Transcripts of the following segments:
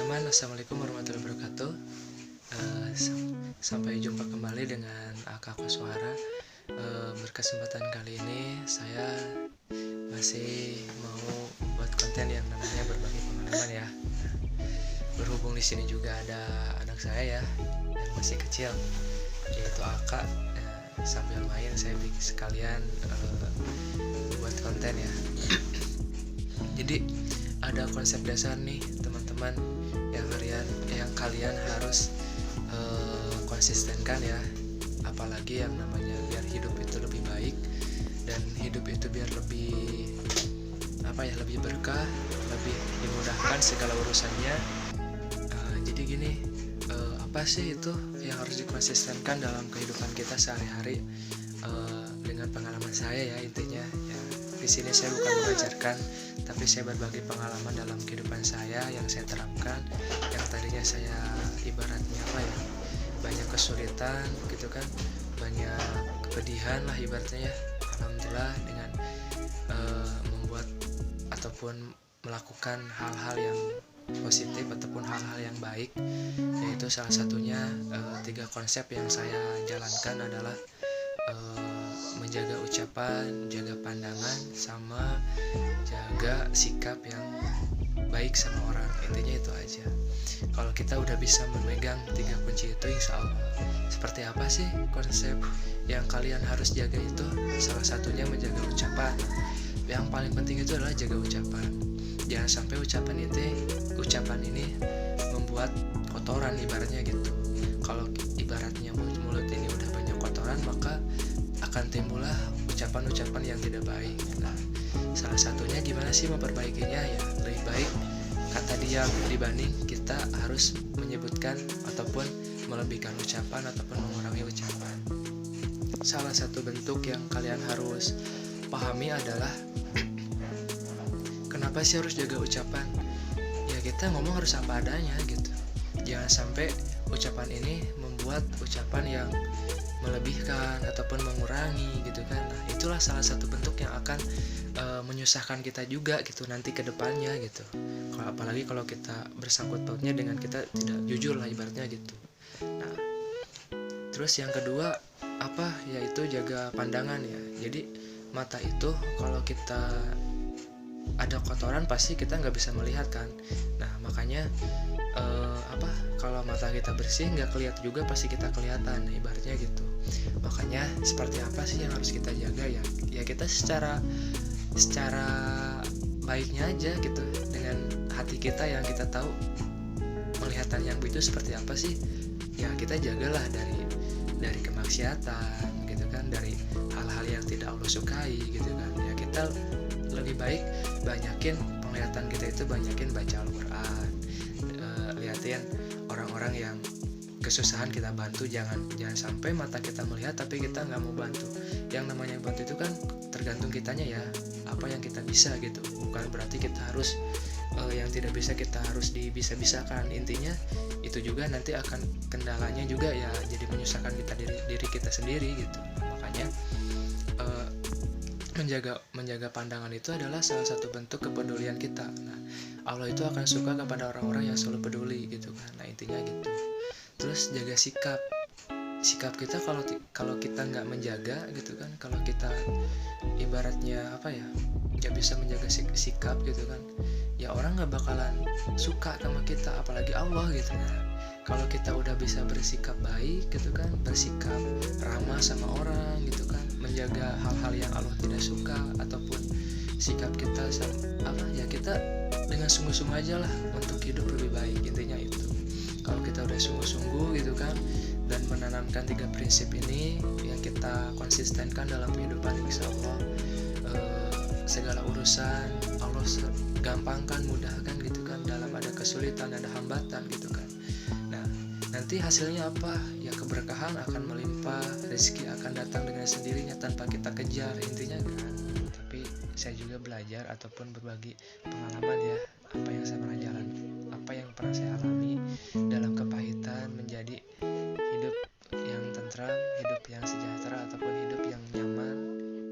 teman-teman, assalamualaikum warahmatullahi wabarakatuh. Sampai jumpa kembali dengan Aka Koswara. Berkesempatan kali ini saya masih mau buat konten yang namanya berbagi pengalaman ya. Berhubung di sini juga ada anak saya ya yang masih kecil, yaitu Aka. Sambil main saya sekalian buat konten ya. Jadi ada konsep dasar nih teman-teman yang kalian harus konsistenkan ya, apalagi yang namanya biar hidup itu lebih baik dan hidup itu biar lebih lebih berkah, lebih dimudahkan segala urusannya. Jadi gini, apa sih itu yang harus dikonsistenkan dalam kehidupan kita sehari-hari? Dengan pengalaman saya ya, intinya ya, di sini saya bukan mengajarkan, tapi saya berbagi pengalaman dalam kehidupan saya yang saya terapkan, yang tadinya saya ibaratnya banyak kesulitan gitu kan, banyak kepedihan lah ibaratnya ya. Alhamdulillah dengan membuat ataupun melakukan hal-hal yang positif ataupun hal-hal yang baik, yaitu salah satunya 3 konsep yang saya jalankan adalah menjaga ucapan, jaga pandangan, sama jaga sikap yang baik sama orang. Intinya itu aja. Kalau kita udah bisa memegang 3 kunci itu, insya Allah. Seperti apa sih konsep yang kalian harus jaga itu? Salah satunya menjaga ucapan. Yang paling penting itu adalah jaga ucapan. Jangan sampai ucapan ini membuat kotoran ibaratnya gitu. Kalau ibaratnya mulut ini udah banyak kotoran, maka akan timbullah ucapan-ucapan yang tidak baik. Nah, salah satunya gimana sih memperbaikinya ya? Lebih baik kata diam dibanding kita harus menyebutkan ataupun melebihkan ucapan ataupun mengurangi ucapan. Salah satu bentuk yang kalian harus pahami adalah kenapa sih harus jaga ucapan? Ya kita ngomong harus apa adanya gitu. Jangan sampai ucapan ini membuat ucapan yang melebihkan ataupun mengurangi gitu kan. Nah, itulah salah satu bentuk yang akan menyusahkan kita juga gitu nanti ke depannya gitu. Apalagi kalau kita bersangkut pautnya dengan kita tidak jujur lah ibaratnya gitu. Nah, terus yang kedua yaitu jaga pandangan ya. Jadi mata itu kalau kita ada kotoran pasti kita nggak bisa melihat kan. Nah makanya kalau mata kita bersih nggak kelihatan juga pasti kita kelihatan ibaratnya gitu. Makanya seperti apa sih yang harus kita jaga ya? Ya kita secara baiknya aja gitu, dengan hati kita yang kita tahu penglihatan yang itu seperti apa sih. Ya kita jagalah dari kemaksiatan gitu kan, dari hal-hal yang tidak Allah sukai gitu kan. Ya kita lebih baik banyakin penglihatan kita itu, banyakin baca Al-Quran, liatin orang-orang yang kesusahan kita bantu. Jangan sampai mata kita melihat tapi kita nggak mau bantu. Yang namanya bantu itu kan tergantung kitanya ya, apa yang kita bisa gitu. Bukan berarti kita harus yang tidak bisa kita harus dibisa-bisakan. Intinya itu juga nanti akan kendalanya juga ya, jadi menyusahkan kita diri kita sendiri gitu. Makanya menjaga pandangan itu adalah salah satu bentuk kepedulian kita. Nah, Allah itu akan suka kepada orang-orang yang selalu peduli gitu kan. Nah, intinya gitu. Terus jaga sikap kita. Kalau kita nggak menjaga gitu kan, kalau kita ibaratnya nggak bisa menjaga sikap gitu kan, ya orang nggak bakalan suka sama kita, apalagi Allah gitu. Nah, kalau kita udah bisa bersikap baik gitu kan, bersikap ramah sama orang gitu kan, menjaga hal-hal yang Allah tidak suka, ataupun sikap kita kita dengan sungguh-sungguh aja lah untuk hidup lebih baik. Intinya itu. Kalau kita udah sungguh-sungguh gitu kan, dan menanamkan 3 prinsip ini yang kita konsistenkan dalam kehidupan, insya Allah segala urusan Allah gampangkan, mudahkan gitu kan. Dalam ada kesulitan, ada hambatan gitu kan. Nah, nanti hasilnya apa? Ya keberkahan akan melimpah, rezeki akan datang dengan sendirinya tanpa kita kejar, intinya kan. Tapi saya juga belajar ataupun berbagi pengalaman ya, apa yang saya pernah jalani, apa yang pernah saya alami dalam kepahitan menjadi hidup yang tentram, hidup yang sejahtera, ataupun hidup yang nyaman,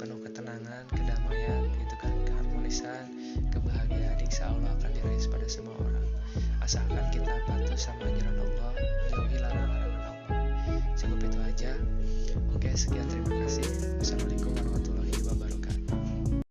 penuh ketenangan, kedamaian gitu kan, keharmonisan, kebahagiaan, insya Allah akan diraih pada semua orang. asalkan kita patuh sama anjuran Allah, jauhi larangan-larangan Allah. Cukup itu aja. Oke, sekian, terima kasih.